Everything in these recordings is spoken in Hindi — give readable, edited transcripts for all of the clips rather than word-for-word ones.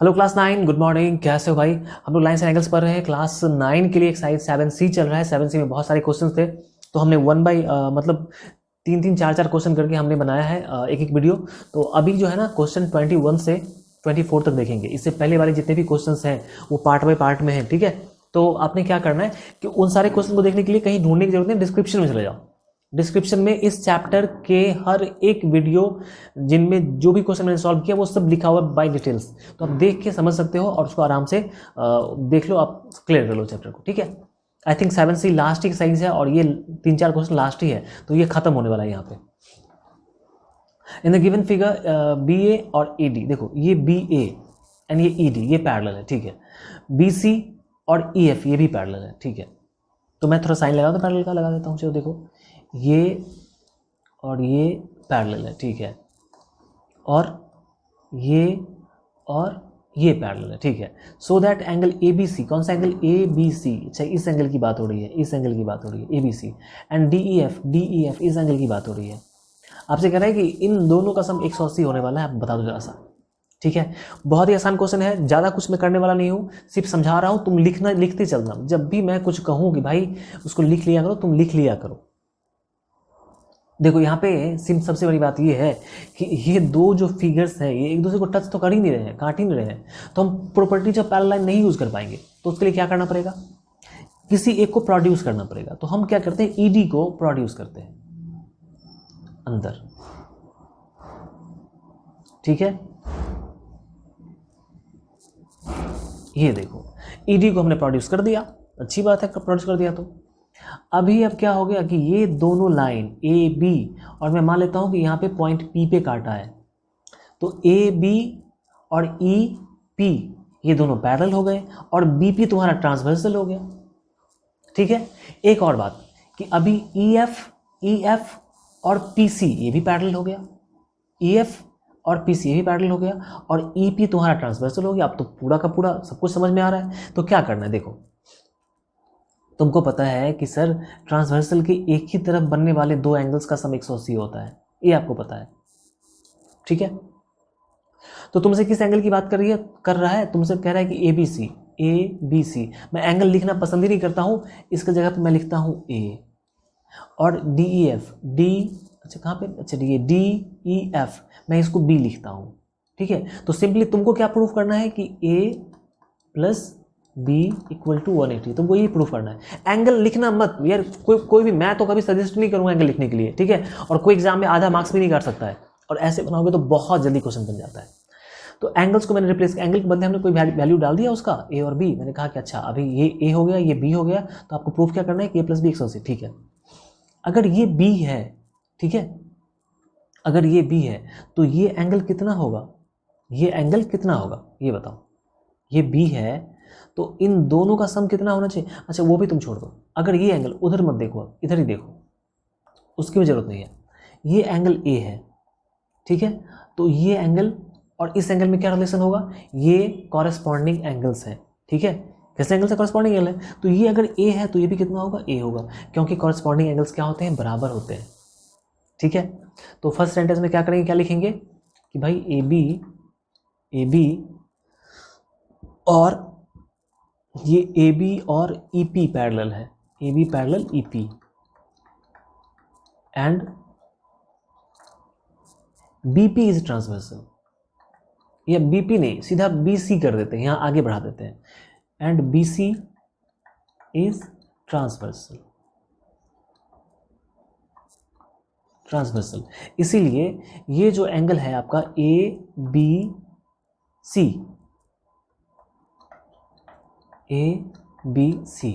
Hello class 9, good morning. कैसे हो भाई? हम लोग लाइन्स एंड एंगल्स पढ़ रहे हैं। क्लास 9 के लिए एक्सरसाइज 7C चल रहा है। 7C में बहुत सारे क्वेश्चंस थे, तो हमने वन बाई मतलब 3-3, 4-4 क्वेश्चन करके हमने बनाया है एक एक वीडियो। तो अभी जो है ना क्वेश्चन 21 से 24 तक देखेंगे। इससे पहले वाले जितने भी क्वेश्चंस हैं वो पार्ट बाय पार्ट में हैं, ठीक है। तो आपने क्या करना है कि उन सारे क्वेश्चन को देखने के लिए कहीं ढूंढने की जरूरत नहीं, डिस्क्रिप्शन में चले जाओ। डिस्क्रिप्शन में इस चैप्टर के हर एक वीडियो जिनमें जो भी क्वेश्चन मैंने सॉल्व किया वो सब लिखा हुआ है बाय डिटेल्स, तो आप देख के समझ सकते हो और उसको आराम से देख लो, आप क्लियर कर लो चैप्टर को, ठीक है। I think 7C last he size है और ये 3-4 क्वेश्चन लास्ट ही है, तो ये खत्म होने वाला है यहाँ पे। इन द गिवन फिगर BA और AD, देखो ये BA एंड ये ED ये पैरेलल है, ठीक है। BC और EF ये भी पैरेलल है, ठीक है। तो मैं थोड़ा साइन लगा, तो पैरेलल का लगा देता हूँ। चलो देखो, ये और ये पैरेलल है, ठीक है, और ये पैरेलल है, ठीक है। सो दैट एंगल ABC, कौन सा एंगल? ABC, अच्छा इस एंगल की बात हो रही है, इस एंगल की बात हो रही है ABC, एंड DEF इस एंगल की बात हो रही है। आपसे कह रहा है कि इन दोनों का सम 180 होने वाला है, आप बता दो जरा सा, ठीक है। बहुत ही आसान क्वेश्चन है, ज़्यादा कुछ मैं करने वाला नहीं हूँ, सिर्फ समझा रहा हूँ। तुम लिखते चलना, जब भी मैं कुछ कहूँ कि भाई उसको लिख लिया करो, तुम लिख लिया करो। देखो यहाँ पे सबसे बड़ी बात ये है कि ये दो जो फिगर्स हैं ये एक दूसरे को टच तो कर ही नहीं रहे हैं, काट ही नहीं रहे हैं, तो हम प्रॉपर्टीज ऑफ पैरेलल लाइन नहीं यूज कर पाएंगे। तो उसके लिए क्या करना पड़ेगा? किसी एक को प्रोड्यूस करना पड़ेगा। तो हम क्या करते हैं? ED को प्रोड्यूस करते हैं अंदर, ठीक है। ये देखो ED को हमने प्रोड्यूस कर दिया, अच्छी बात है, प्रोड्यूस कर दिया। तो अभी अब क्या हो गया कि ये दोनों लाइन AB, और मैं मान लेता हूं कि यहाँ पे पॉइंट P पे काटा है, तो AB और EP ये दोनों पैरेलल हो गए और BP तुम्हारा ट्रांसवर्सल हो गया, ठीक है। एक और बात कि अभी EF और PC ये भी पैरेलल हो गया, EF और PC ये भी पैरेलल हो गया, और EP तुम्हारा ट्रांसवर्सल हो गया। अब तो पूरा का पूरा सब कुछ समझ में आ रहा है। तो क्या करना है? देखो, तुमको पता है कि सर ट्रांसवर्सल के एक ही तरफ बनने वाले दो एंगल्स का सम 180 होता है, ये आपको पता है, ठीक है। तो तुमसे किस एंगल की बात कर रहा है? तुमसे कह रहा है कि ABC। मैं एंगल लिखना पसंद ही नहीं करता हूं, इसकी जगह पे मैं लिखता हूं A। और DEF, अच्छा कहाँ पे? अच्छा DEF, मैं इसको B लिखता हूं, ठीक है। तो सिंपली तुमको क्या प्रूफ करना है कि A plus B equal to 180, तुमको ये प्रूफ करना है। एंगल लिखना मत यार, कोई भी, मैं तो कभी सजेस्ट नहीं करूंगा एंगल लिखने के लिए, ठीक है। और कोई एग्जाम में आधा मार्क्स भी नहीं काट सकता है, और ऐसे बनाओगे तो बहुत जल्दी क्वेश्चन बन जाता है। तो एंगल्स को मैंने रिप्लेस, एंगल के बदले हमने कोई वैल्यू डाल दिया उसका, A और B। मैंने कहा कि अच्छा अभी ये A हो गया, ये B हो गया, तो आपको प्रूफ क्या करना है कि A प्लस B 180, ठीक है। अगर ये B है, ठीक है, अगर ये B है तो ये एंगल कितना होगा? ये एंगल कितना होगा ये बताओ। ये B है तो इन दोनों का सम कितना होना चाहिए? अच्छा वो भी तुम छोड़ दो, अगर ये एंगल, उधर मत देखो, इधर ही देखो, उसकी भी जरूरत नहीं है। ये एंगल A है, ठीक है। तो ये एंगल और इस एंगल में क्या रिलेशन होगा? ये कॉरेस्पॉन्डिंग एंगल्स हैं, ठीक है। किस एंगल से कॉरेस्पॉन्डिंग एंगल है? तो ये अगर A है तो ये भी कितना होगा? A होगा, क्योंकि कॉरेस्पॉन्डिंग एंगल्स क्या होते हैं? बराबर होते हैं, ठीक है। तो फर्स्ट सेंटेंस में क्या करेंगे, क्या लिखेंगे कि भाई AB और ये AB और EP पैरेलल है, AB parallel EP, and BP is transversal, या BP नहीं, सीधा BC कर देते हैं, यहां आगे बढ़ा देते हैं, एंड BC इज ट्रांसवर्सल। इसीलिए ये जो एंगल है आपका ABC,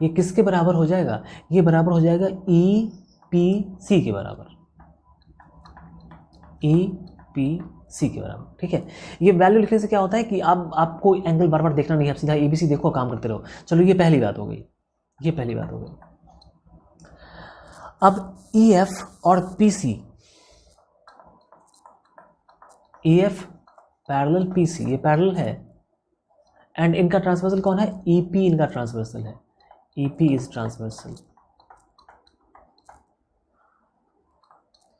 ये किसके बराबर हो जाएगा? ये बराबर हो जाएगा EPC के बराबर, EPC के बराबर, ठीक है। ये वैल्यू लिखने से क्या होता है कि अब आपको एंगल बार बार देखना नहीं है, आप सीधा ABC देखो, काम करते रहो। चलो ये पहली बात हो गई, ये पहली बात हो गई। अब EF और PC, EF पैरेलल PC, ये पैरेलल है, एंड इनका ट्रांसवर्सल कौन है? EP इनका ट्रांसवर्सल है, EP इज ट्रांसवर्सल।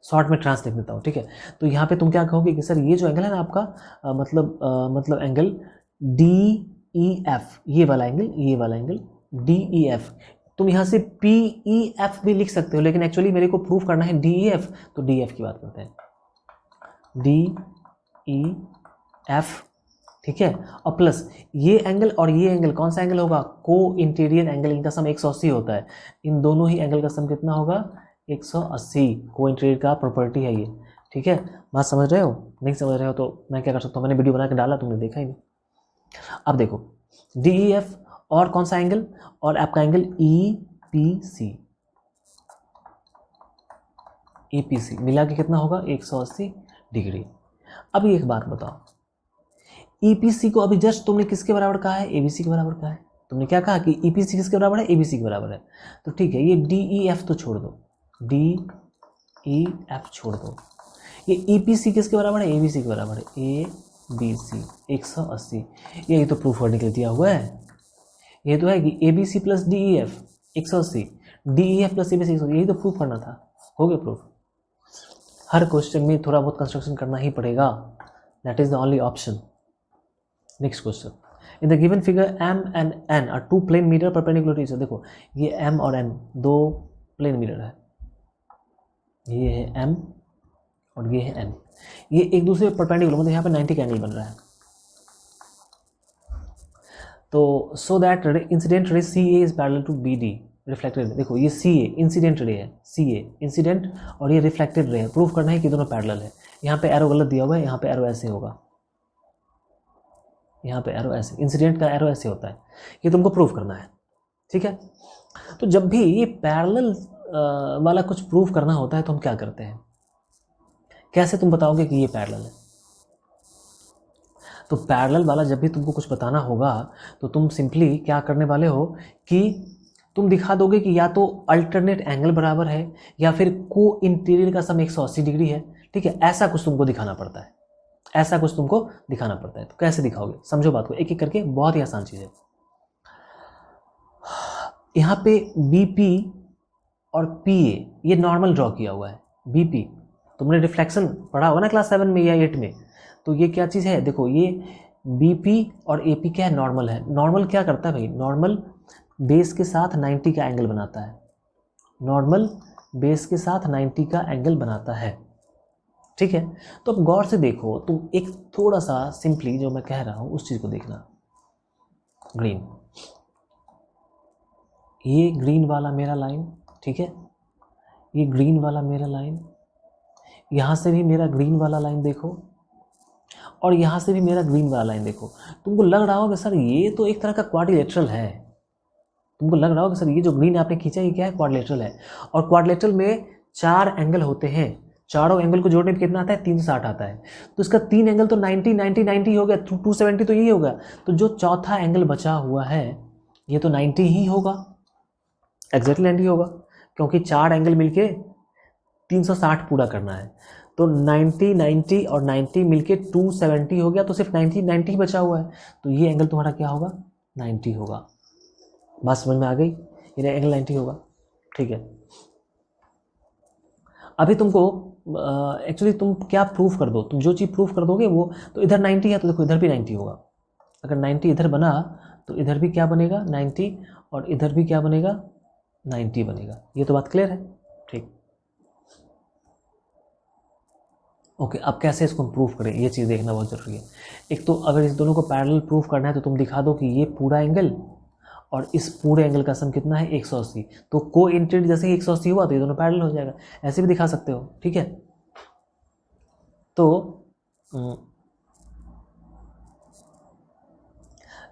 शॉर्ट में ट्रांस लिख देता हूँ, ठीक है। तो यहाँ पे तुम क्या कहोगे कि सर ये जो एंगल है ना आपका मतलब एंगल DEF, ये वाला एंगल DEF, तुम यहाँ से PEF भी लिख सकते हो, लेकिन एक्चुअली मेरे को प्रूफ करना है DEF, तो DEF की बात करते हैं, DEF, ठीक है। और प्लस ये एंगल और ये एंगल, कौन सा एंगल होगा, को इंटीरियर एंगल, इनका सम 180 होता है। इन दोनों ही एंगल का सम कितना होगा, 180। को इंटीरियर का प्रॉपर्टी है ये, ठीक है। बात समझ रहे हो? नहीं समझ रहे हो तो मैं क्या कर सकता हूँ, मैंने वीडियो बना के डाला, तुमने देखा ही नहीं। अब देखो DEF और कौन सा एंगल, और आपका एंगल EPC मिला के कितना होगा, 180 डिग्री। अब एक बात बताओ, EPC को अभी जस्ट तुमने किसके बराबर कहा है, ABC के बराबर कहा है। तुमने क्या कहा कि EPC किसके बराबर है, ABC के बराबर है। तो ठीक है, ये DEF तो छोड़ दो, DEF छोड़ दो, ये EPC किसके बराबर है, ABC के बराबर है, ABC 180। यही तो प्रूफ करने के लिए दिया हुआ है। ये तो है कि ABC plus DEF 180, DEF plus ABC 180, यही तो प्रूफ करना था। हो गया प्रूफ। हर क्वेश्चन में थोड़ा बहुत कंस्ट्रक्शन करना ही पड़ेगा, that is the only option. Next question, in the given figure M and N are two plane mirror perpendicular to each other. देखो ये M और N दो प्लेन मिरर है, ये है M और ये है N, ये एक दूसरे परपेंडिकुलर, मतलब यहाँ पे 90 का एंगल बन रहा है। तो so that incident ray CA is parallel to BD reflected. देखो ये CA इंसिडेंट रे है, CA इंसिडेंट और ये रिफ्लेक्टेड रे है। प्रूफ करना है कि दोनों पैरेलल है। यहाँ पे एरो गलत दिया हुआ है, यहाँ पे एरो ऐसे होगा, यहाँ पे एरो ऐसे, इंसिडेंट का एरो ऐसे होता है, ये तुमको प्रूफ करना है, ठीक है। तो जब भी ये पैरेलल वाला कुछ प्रूफ करना होता है तो हम क्या करते हैं, कैसे तुम बताओगे कि ये पैरेलल है। तो पैरेलल वाला जब भी तुमको कुछ बताना होगा तो तुम सिंपली क्या करने वाले हो कि तुम दिखा दोगे कि या तो अल्टरनेट एंगल बराबर है या फिर को इंटीरियर का सम 180 डिग्री है, ठीक है। ऐसा कुछ तुमको दिखाना पड़ता है, ऐसा कुछ तुमको दिखाना पड़ता है। तो कैसे दिखाओगे, समझो बात को एक एक करके, बहुत ही आसान चीज़ है। यहाँ पे BP और PA ये नॉर्मल ड्रॉ किया हुआ है। BP तुमने रिफ्लेक्शन पढ़ा होगा ना क्लास 7 में या 8 में, तो ये क्या चीज़ है, देखो ये BP और AP क्या है, नॉर्मल है। नॉर्मल क्या करता है भाई, नॉर्मल बेस के साथ 90 का एंगल बनाता है, नॉर्मल बेस के साथ 90 का एंगल बनाता है, ठीक है। तो अब गौर से देखो, तुम एक थोड़ा सा सिंपली जो मैं कह रहा हूँ उस चीज़ को देखना। ग्रीन, ये ग्रीन वाला मेरा लाइन, ठीक है, ये ग्रीन वाला मेरा लाइन, यहाँ से भी मेरा ग्रीन वाला लाइन देखो, और यहाँ से भी मेरा ग्रीन वाला लाइन देखो। तुमको लग रहा होगा सर ये तो एक तरह का क्वाड्रिलेटरल है, तुमको लग रहा होगा सर ये जो ग्रीन आपने खींचा ये क्या है, क्वाड्रिलेटरल है। और क्वाड्रिलेटरल में 4 एंगल होते हैं, चारों एंगल को जोड़ने पे कितना आता है, 360 आता है। तो इसका 3 एंगल तो 90 90 90 हो गया, 270 तो यही होगा। तो जो चौथा एंगल बचा हुआ है ये तो 90 ही होगा, एग्जैक्टली 90 होगा, क्योंकि 4 एंगल मिलके 360 पूरा करना है। तो 90 90 और 90 मिलके 270 हो गया, तो सिर्फ 90 90 ही बचा हुआ है। तो ये एंगल तुम्हारा क्या होगा, 90 होगा। बात समझ में आ गई, ये एंगल 90 होगा, ठीक है। अभी तुमको एक्चुअली तुम क्या प्रूफ कर दो, तुम जो चीज़ प्रूफ कर दोगे वो, तो इधर 90 है तो देखो इधर भी 90 होगा। अगर 90 इधर बना तो इधर भी क्या बनेगा, 90, और इधर भी क्या बनेगा, 90 बनेगा। ये तो बात क्लियर है, ठीक। ओके, अब कैसे इसको प्रूफ करें, ये चीज़ देखना बहुत ज़रूरी है। एक तो अगर इस दोनों को पैरेलल प्रूफ करना है तो तुम दिखा दो कि ये पूरा एंगल और इस पूरे एंगल का सम कितना है, 180। तो को इंटीरियर जैसे ही 180 हुआ तो ये दोनों पैरेलल हो जाएगा, ऐसे भी दिखा सकते हो, ठीक है। तो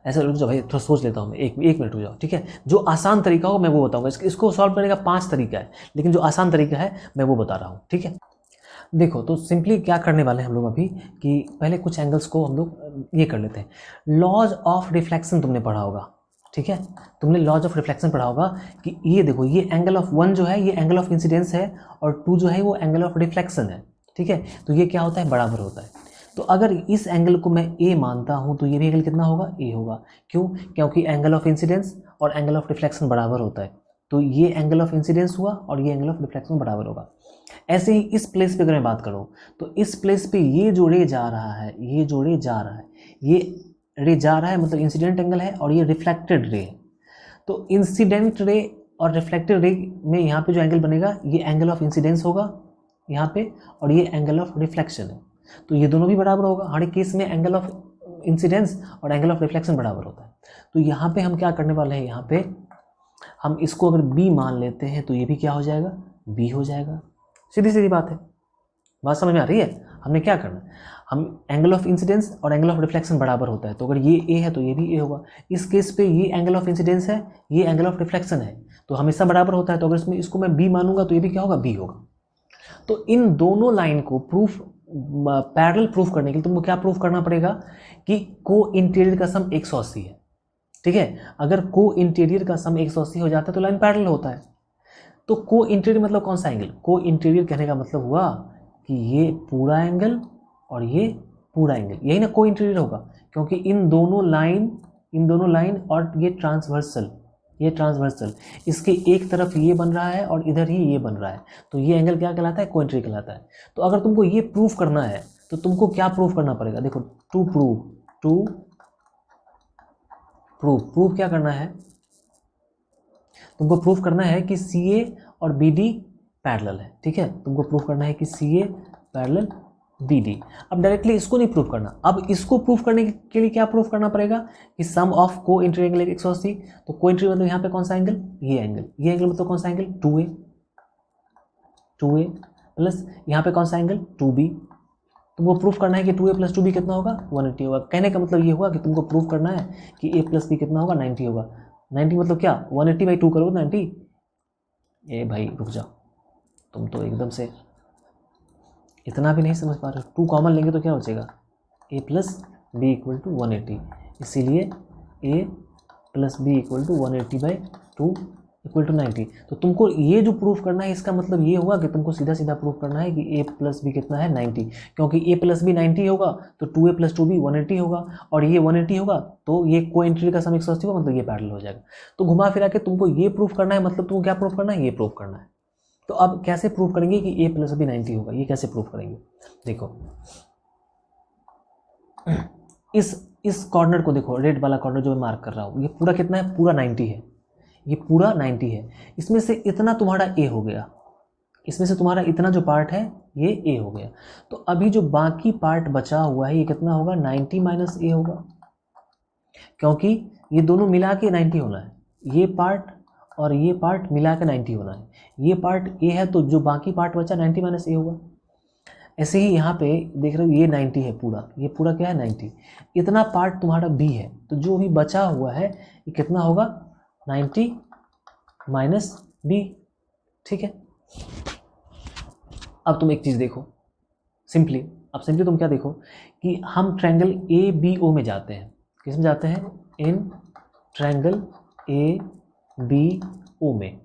ऐसा रुक जाओ भाई, थोड़ा सोच लेता हूँ मैं, एक मिनट रुक जाओ, ठीक है। जो आसान तरीका हो मैं वो बताऊँगा, इसको सॉल्व करने का 5 तरीका है, लेकिन जो आसान तरीका है मैं वो बता रहा हूँ, ठीक है। देखो तो सिंपली क्या करने वाले हैं हम लोग अभी कि पहले कुछ एंगल्स को हम लोग ये कर लेते हैं। लॉज ऑफ रिफ्लेक्शन तुमने पढ़ा होगा, ठीक है, तुमने लॉज ऑफ रिफ्लेक्शन पढ़ा होगा कि ये देखो ये एंगल ऑफ 1 जो है ये एंगल ऑफ इंसिडेंस है और 2 जो है वो एंगल ऑफ रिफ्लेक्शन है, ठीक है। तो ये क्या होता है, बराबर होता है। तो अगर इस एंगल को मैं ए मानता हूँ तो ये भी एंगल कितना होगा, ए होगा। क्यों, क्योंकि एंगल ऑफ इंसिडेंस और एंगल ऑफ रिफ्लेक्शन बराबर होता है। तो ये एंगल ऑफ इंसिडेंस हुआ और ये एंगल ऑफ रिफ्लेक्शन बराबर होगा। ऐसे ही इस प्लेस पे अगर मैं बात करूं तो इस प्लेस पे ये जो रे जा रहा है, ये जो रे जा रहा है, ये रे जा रहा है मतलब इंसिडेंट एंगल है और ये रिफ्लेक्टेड रे है। तो इंसिडेंट रे और रिफ्लेक्टेड रे में यहाँ पे जो एंगल बनेगा ये एंगल ऑफ इंसिडेंस होगा यहाँ पे, और ये एंगल ऑफ रिफ्लेक्शन है। तो ये दोनों भी बराबर होगा। हर एक केस में एंगल ऑफ इंसिडेंस और एंगल ऑफ रिफ्लेक्शन बराबर होता है। तो यहाँ पे हम क्या करने वाले हैं, यहाँ पे हम इसको अगर b मान लेते हैं तो ये भी क्या हो जाएगा, b हो जाएगा। सीधी सीधी बात है, बात समझ में आ रही है। हमने क्या करना है, हम एंगल ऑफ इंसिडेंस और एंगल ऑफ रिफ्लेक्शन बराबर होता है, तो अगर ये a है तो ये भी a होगा। इस केस पे ये एंगल ऑफ इंसिडेंस है, ये एंगल ऑफ रिफ्लेक्शन है, तो हमेशा बराबर होता है। तो अगर इसमें इसको मैं b मानूंगा तो ये भी क्या होगा, b होगा। तो इन दोनों लाइन को प्रूफ पैरेलल प्रूफ करने के लिए तुमको क्या प्रूफ करना पड़ेगा कि को इंटीरियर का सम 180 है। ठीक है, अगर को इंटीरियर का सम 180 हो जाता है तो लाइन पैरेलल होता है। तो को इंटीरियर मतलब कौन सा एंगल, को इंटीरियर कहने का मतलब हुआ कि ये पूरा एंगल और ये पूरा एंगल, यही ना को इंटीरियर होगा, क्योंकि इन दोनों लाइन और ये ट्रांसवर्सल, इसके एक तरफ ये बन रहा है और इधर ही ये बन रहा है, तो ये एंगल क्या कहलाता है, को इंटीरियर कहलाता है। तो अगर तुमको ये प्रूफ करना है तो तुमको क्या प्रूफ करना पड़ेगा, देखो टू प्रूफ क्या करना है, तुमको प्रूफ करना है कि CA और BD पैरेलल है। ठीक है, तुमको प्रूफ करना है कि CA पैरेलल BD। अब डायरेक्टली इसको नहीं प्रूफ करना, अब इसको प्रूफ करने के लिए क्या प्रूफ करना पड़ेगा कि सम ऑफ को इंटीरियर एंगल 180। तो को इंटीरियर मतलब यहाँ पे कौन सा एंगल, ये एंगल मतलब कौन सा एंगल, 2A प्लस यहाँ पे कौन सा एंगल, 2B। तुमको प्रूफ करना है कि 2A प्लस 2B कितना होगा, 180 होगा। कहने का मतलब ये हुआ कि तुमको प्रूफ करना है कि A प्लस B कितना होगा, 90 होगा। 90 मतलब क्या, 180/2 करोगे 90। ए भाई रुक जाओ, तुम तो एकदम से इतना भी नहीं समझ पा रहे हो। 2 कॉमन लेंगे तो क्या बचेगा, A plus B equal to 180, इसीलिए A plus B equal to 180/2 equal to 90। तो तुमको ये जो प्रूफ करना है इसका मतलब ये हुआ कि तुमको सीधा सीधा प्रूफ करना है कि A प्लस B कितना है, 90। क्योंकि A प्लस B 90 होगा तो 2A प्लस 2B 180 होगा, और ये 180 होगा तो ये को इंटीरियर का सम 180 होगा, मतलब ये पैरेलल हो जाएगा। तो घुमा फिरा के तुमको ये प्रूफ करना है, मतलब तुमको क्या प्रूफ करना है, ये प्रूफ करना है। तो अब कैसे प्रूफ करेंगे कि A प्लस B 90 होगा, ये कैसे प्रूफ करेंगे, देखो इस कॉर्नर को देखो, रेड वाला कॉर्नर जो मैं मार्क कर रहा हूँ, ये पूरा कितना है, पूरा 90 है, ये पूरा 90 है। इसमें से इतना तुम्हारा A हो गया, इसमें से तुम्हारा इतना जो पार्ट है ये A हो गया। तो अभी जो बाकी पार्ट बचा हुआ है ये कितना होगा, 90 माइनस A होगा, क्योंकि ये दोनों मिला के 90 होना है। ये पार्ट और ये पार्ट मिला के 90 होना है। ये पार्ट A है तो जो बाकी पार्ट बचा 90 माइनस A होगा। ऐसे ही यहाँ पे देख रहे हो ये 90 है पूरा, ये पूरा क्या है 90। इतना पार्ट तुम्हारा B है, तो जो भी बचा हुआ है ये कितना होगा, 90 माइनस B। ठीक है, अब तुम एक चीज़ देखो सिंपली, तुम क्या देखो कि हम ट्रायंगल ABO में जाते हैं। किस में जाते हैं, इन ट्रायंगल ABO में,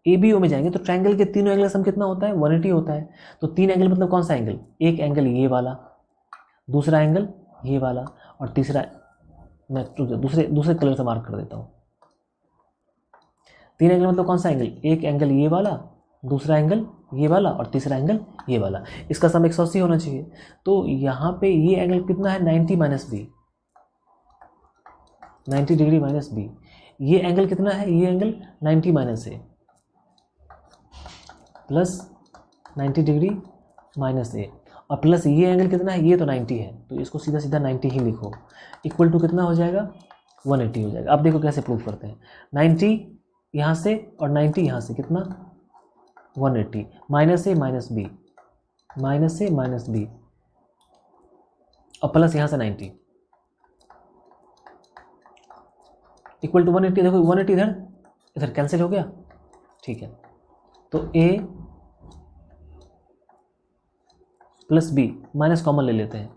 ABO में जाएंगे तो ट्रायंगल के तीनों एंगल सम कितना होता है, 180 होता है। तो 3 एंगल मतलब कौन सा एंगल, एक एंगल ये वाला, दूसरा एंगल ये वाला, और तीसरा मैं दूसरे कलर से मार्क कर देता हूँ। 3 एंगल मतलब कौन सा एंगल, एक एंगल ये वाला, दूसरा एंगल ये वाला, और तीसरा एंगल ये वाला। इसका सम 180 होना चाहिए। तो यहाँ पे ये एंगल कितना है, 90 minus B, 90 degree minus B। ये एंगल कितना है, ये angle 90 minus A plus 90 degree minus A, और प्लस ये एंगल कितना है, ये तो 90 है, तो इसको सीधा सीधा 90 ही लिखो, इक्वल टू कितना हो जाएगा, 180 हो जाएगा। अब देखो कैसे प्रूफ करते हैं, 90 यहाँ से और 90 यहाँ से, कितना 180, minus A minus B, minus A minus B, और प्लस यहाँ से 90 इक्वल टू 180। देखो 180 इधर कैंसिल हो गया। ठीक है, तो A plus B minus common ले लेते हैं,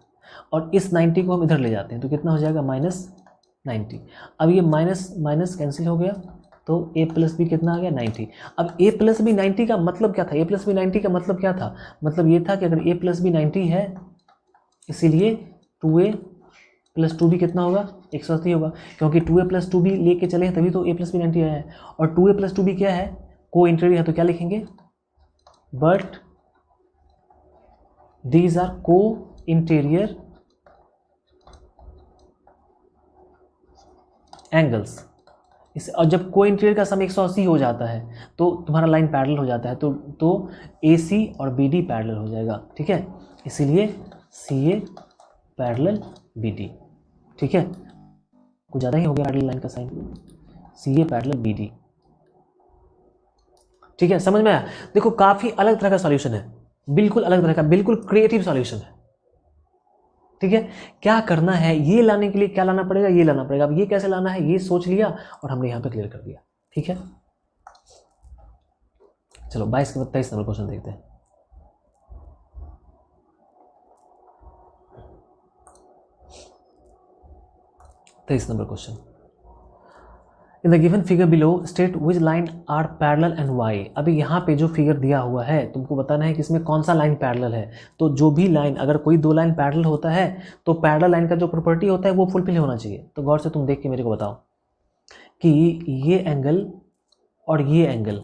और इस 90 को हम इधर ले जाते हैं, तो कितना हो जाएगा, माइनस 90। अब ये माइनस माइनस कैंसिल हो गया, तो A प्लस B कितना आ गया, 90। अब A प्लस B 90 का मतलब क्या था, A प्लस B 90 का मतलब क्या था, मतलब ये था कि अगर A प्लस B 90 है, इसीलिए 2A प्लस 2b कितना होगा 180 होगा, क्योंकि 2a प्लस 2b लेके चले हैं तभी तो a प्लस b 90 आया है। और 2a प्लस 2b क्या है, को इंटीरियर है, तो क्या लिखेंगे, बट दीज आर को इंटीरियर एंगल्स। इस और जब को इंटीरियर का सम 180 हो जाता है तो तुम्हारा लाइन पैरेलल हो जाता है, तो AC और BD पैरेलल हो जाएगा, ठीक है। इसीलिए CA पैरेलल BD, ठीक है। कुछ ज़्यादा ही हो गया पैरेलल लाइन का साइन, CA पैरेलल BD, ठीक है। समझ में आया? देखो काफ़ी अलग तरह का सॉल्यूशन है, बिल्कुल अलग तरह का, बिल्कुल क्रिएटिव सॉल्यूशन है, ठीक है। क्या करना है, ये लाने के लिए क्या लाना पड़ेगा, ये लाना पड़ेगा। अब ये कैसे लाना है ये सोच लिया और हमने यहाँ पे क्लियर कर दिया, ठीक है। चलो 22 के बाद 23 नंबर क्वेश्चन देखते हैं। तेईस नंबर question, in the given figure below state which line are parallel and why. अभी यहाँ पे जो फिगर दिया हुआ है तुमको बताना है कि इसमें कौन सा लाइन पैरेलल है। तो जो भी लाइन, अगर कोई दो लाइन पैरेलल होता है तो पैरेलल लाइन का जो प्रॉपर्टी होता है वो फुलफिल होना चाहिए। तो गौर से तुम देख के मेरे को बताओ कि ये एंगल और ये एंगल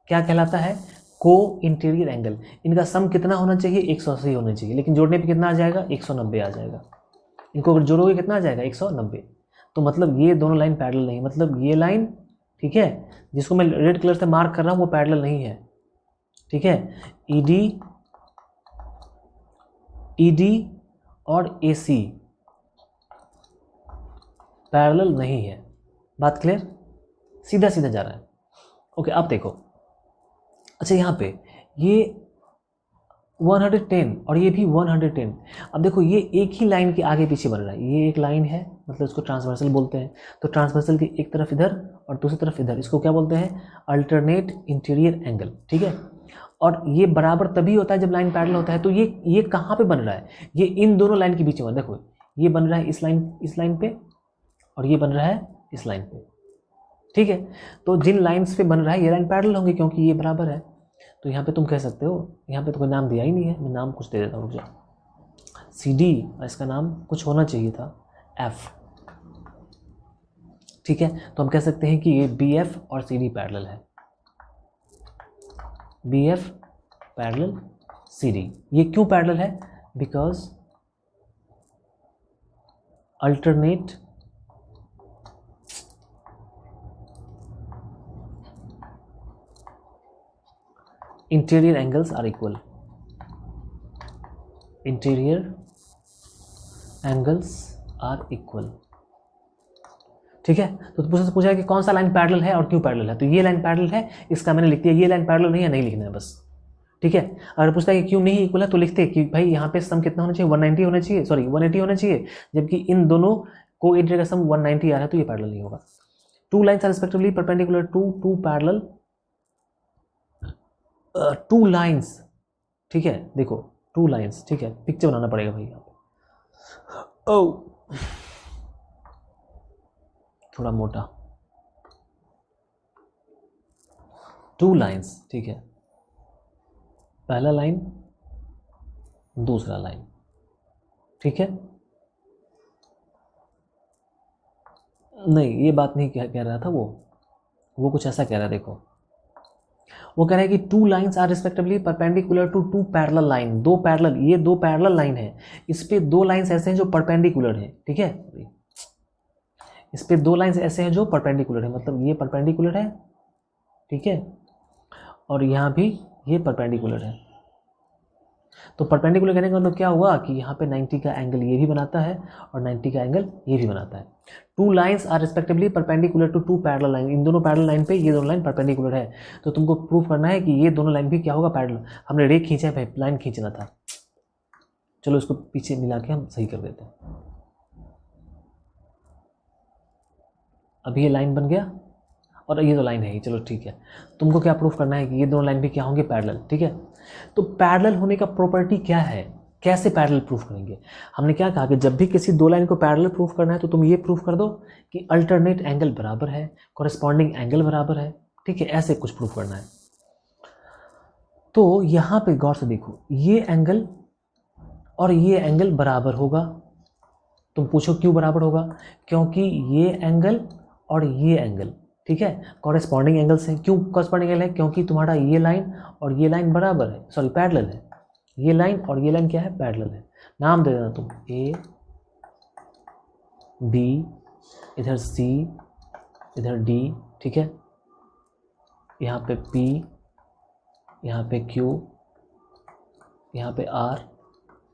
क्या कहलाता है, को इंटीरियर एंगल। इनका सम कितना होना चाहिए, 180 होना चाहिए, लेकिन जोड़ने पे कितना आ जाएगा, 190 आ जाएगा। इनको अगर जोड़ोगे कितना आ जाएगा, 190। तो मतलब ये दोनों लाइन पैरेलल नहीं, मतलब ये लाइन, ठीक है, जिसको मैं रेड कलर से मार्क कर रहा हूँ वो पैरेलल नहीं है, ठीक है। ईडी और AC पैरेलल नहीं है। बात क्लियर, सीधा सीधा जा रहा है। ओके अब देखो, अच्छा यहाँ पे ये 110 और ये भी 110। अब देखो ये एक ही लाइन के आगे पीछे बन रहा है, ये एक लाइन है, मतलब इसको ट्रांसवर्सल बोलते हैं। तो ट्रांसवर्सल की एक तरफ इधर और दूसरी तरफ इधर, इसको क्या बोलते हैं, अल्टरनेट इंटीरियर एंगल, ठीक है। और ये बराबर तभी होता है जब लाइन पैरेलल होता है। तो ये कहाँ पे बन रहा है, ये इन दोनों लाइन के बीच में। देखो ये बन रहा है इस लाइन पे और ये बन रहा है इस लाइन पे, ठीक है। तो जिन लाइन्स पे बन रहा है ये लाइन पैरेलल होंगे क्योंकि ये बराबर है। तो यहाँ पे तुम कह सकते हो, यहाँ पे तो कोई नाम दिया ही नहीं है, मैं नाम कुछ दे देता हूँ, रुक जाओ। CD और इसका नाम कुछ होना चाहिए था F, ठीक है। तो हम कह सकते हैं कि ये BF और CD पैरेलल है, BF पैरेलल CD। ये क्यों पैरेलल है, because alternate interior angles are equal, interior angles are equal, ठीक है। तो तुमसे पूछा कि कौन सा लाइन पैरेलल है और क्यों पैरेलल है, तो ये लाइन पैरेलल है, इसका मैंने लिख दिया। ये लाइन पैरेलल नहीं है, नहीं लिखना है बस, ठीक है। अगर पूछता है कि क्यों नहीं इक्वल है तो लिखते कि भाई यहाँ पे सम कितना होना चाहिए, 190 होना चाहिए, सॉरी 180 होना चाहिए, जबकि इन दोनों को इंटीरियर का सम 190 आ रहा है, तो ये पैरेलल नहीं होगा। Two lines are respectively perpendicular to parallel, two lines, ठीक है। देखो टू लाइन्स, ठीक है, पिक्चर बनाना पड़ेगा भाई यहाँ पे। ओ थोड़ा मोटा, टू लाइन्स, ठीक है, पहला लाइन दूसरा लाइन, ठीक है। नहीं ये बात नहीं कह रहा था वो कुछ ऐसा कह रहा है। देखो वो कह रहा है कि two lines are respectively perpendicular to two parallel line. दो पैरेलल, ये दो पैरेलल लाइन है, इस पे दो लाइन्स ऐसे हैं जो परपेंडिकुलर हैं, ठीक है। इस पे दो लाइन्स ऐसे हैं जो परपेंडिकुलर है, मतलब ये परपेंडिकुलर है, ठीक है, और यहाँ भी ये परपेंडिकुलर है। तो परपेंडिकुलर कहने का मतलब क्या हुआ कि यहाँ पे 90 का एंगल ये भी बनाता है और 90 का एंगल ये भी बनाता है। Two lines are respectively perpendicular to two parallel line. इन दोनों पैरेलल लाइन पे ये दोनों लाइन परपेंडिकुलर है, तो तुमको प्रूव करना है कि ये दोनों लाइन भी क्या होगा, पैरेलल। हमने रे खींचा है भाई, लाइन खींचना था। चलो इसको पीछे मिला के हम सही कर देते हैं। अभी ये लाइन बन गया और ये दो लाइन है, चलो ठीक है। तुमको क्या प्रूफ करना है कि ये दोनों लाइन भी क्या होंगे, पैरेलल, ठीक है। तो पैरेलल होने का प्रॉपर्टी क्या है, कैसे पैरेलल प्रूफ करेंगे। हमने क्या कहा कि जब भी किसी दो लाइन को पैरेलल प्रूफ करना है तो तुम ये प्रूफ कर दो कि अल्टरनेट एंगल बराबर है, कॉरेस्पॉन्डिंग एंगल बराबर है, ठीक है, ऐसे कुछ प्रूफ करना है। तो यहाँ पे गौर से देखो, ये एंगल और ये एंगल बराबर होगा, तुम पूछो क्यों बराबर होगा, क्योंकि ये एंगल और ये एंगल, ठीक है, कॉरेस्पॉन्डिंग एंगल्स हैं। क्यों कॉरेस्पॉन्डिंग एंगल है, क्योंकि तुम्हारा ये लाइन और ये लाइन बराबर है, सॉरी पैरेलल है। ये लाइन और ये लाइन क्या है, पैरेलल है। नाम दे देना तुम, ए बी, इधर सी, इधर डी, ठीक है, यहाँ पे पी, यहाँ पे क्यू, यहाँ पे आर,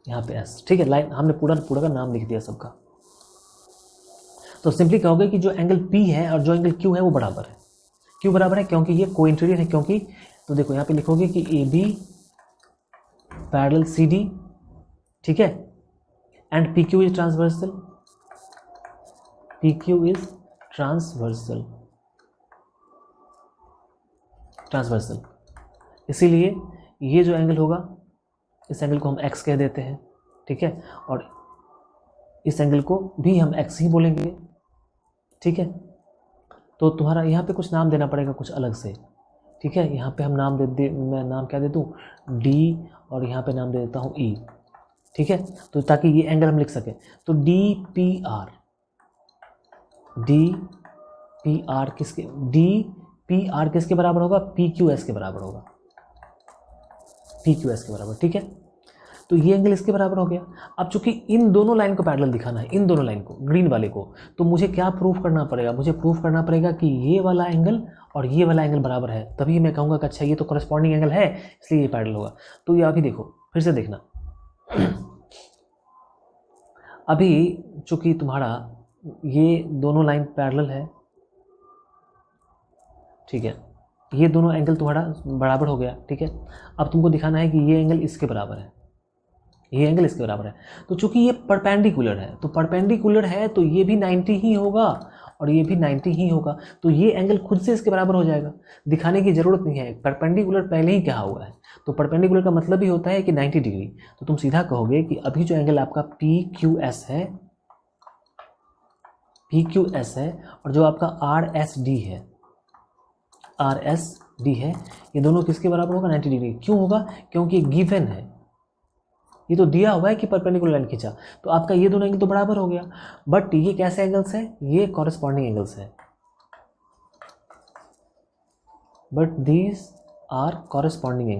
यहाँ पे एस, ठीक है। लाइन हमने पूरा का नाम लिख दिया सबका। तो सिंपली कहोगे कि जो एंगल P है और जो एंगल Q है वो बराबर है। क्यों बराबर है, क्योंकि ये कोइंटेरियर है। क्योंकि तो देखो यहाँ पे लिखोगे कि AB पैरेलल CD, ठीक है, and PQ is transversal, PQ is transversal. इसीलिए ये जो एंगल होगा, इस एंगल को हम x कह देते हैं, ठीक है, और इस एंगल को भी हम x ही बोलेंगे, ठीक है। तो तुम्हारा यहाँ पे कुछ नाम देना पड़ेगा कुछ अलग से, ठीक है। यहाँ पे हम नाम मैं नाम क्या दे दूँ, D, और यहाँ पे नाम दे देता हूँ E, ठीक है, तो ताकि ये एंगल हम लिख सकें। तो DPR किसके बराबर होगा, PQS के बराबर होगा, PQS के बराबर, ठीक है। तो ये एंगल इसके बराबर हो गया। अब चूंकि इन दोनों लाइन को पैरेलल दिखाना है, इन दोनों लाइन को, ग्रीन वाले को, तो मुझे क्या प्रूफ करना पड़ेगा, मुझे प्रूफ करना पड़ेगा कि ये वाला एंगल और ये वाला एंगल बराबर है, तभी मैं कहूँगा कि अच्छा ये तो कॉरेस्पॉन्डिंग एंगल है इसलिए ये पैरेलल होगा। तो ये अभी देखो, फिर से देखना, अभी चूंकि तुम्हारा ये दोनों लाइन पैरेलल है, ठीक है, ये दोनों एंगल तुम्हारा बराबर हो गया, ठीक है। अब तुमको दिखाना है कि ये एंगल इसके बराबर है, ये एंगल इसके बराबर है। तो चूंकि ये परपेंडिकुलर है, तो परपेंडिकुलर है तो ये भी 90 ही होगा और ये भी 90 ही होगा, तो ये एंगल खुद से इसके बराबर हो जाएगा, दिखाने की जरूरत नहीं है। परपेंडिकुलर पहले ही कहा हुआ है, तो परपेंडिकुलर का मतलब ही होता है कि 90 डिग्री। तो तुम सीधा कहोगे कि अभी जो एंगल आपका PQS है और जो आपका RSD है, ये दोनों किसके बराबर होगा, 90 डिग्री। क्यों होगा, क्योंकि गिवन है, ये तो दिया हुआ है कि परपेंडिकुलर लाइन खींचा, तो आपका ये दोनों एंगल तो बराबर हो गया। बट ये कैसे एंगल्स है, ये कॉरेस्पॉन्डिंग एंगल्स है, but these are corresponding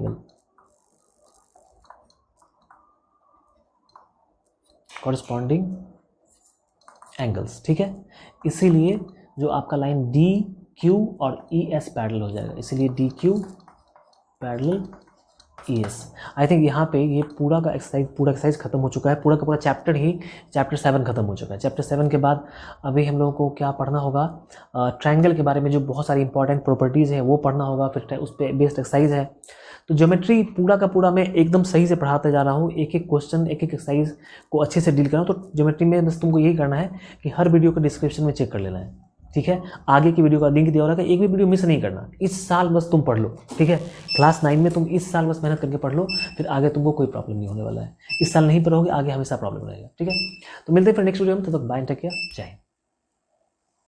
angles, ठीक है। इसीलिए जो आपका लाइन DQ और ES पैरेलल हो जाएगा, इसीलिए DQ parallel ES। I think यहाँ पे ये पूरा एक्सरसाइज खत्म हो चुका है, पूरा का पूरा चैप्टर 7 खत्म हो चुका है। चैप्टर 7 के बाद अभी हम लोगों को क्या पढ़ना होगा, ट्रायंगल के बारे में जो बहुत सारी इंपॉर्टेंट प्रॉपर्टीज़ हैं वो पढ़ना होगा, फिर उस पर बेस्ड एक्सरसाइज है। तो ज्योमेट्री पूरा का पूरा मैं एकदम सही से पढ़ाते जा रहा हूँ, एक एक क्वेश्चन एक एक एक्सरसाइज को अच्छे से डील करना। तो ज्योमेट्री में बस तुमको यही करना है कि हर वीडियो को डिस्क्रिप्शन में चेक कर लेना है, ठीक है। आगे की वीडियो का लिंक दिया हो रहा है, एक भी वीडियो मिस नहीं करना। इस साल बस तुम पढ़ लो, ठीक है। क्लास 9 में तुम इस साल बस मेहनत करके पढ़ लो, फिर आगे तुमको कोई प्रॉब्लम नहीं होने वाला है। इस साल नहीं पढ़ोगे, आगे हमेशा प्रॉब्लम रहेगा, ठीक है। तो मिलते हैं फिर नेक्स्ट वीडियो में, तब तक बाय, टेक केयर, जय हिंद।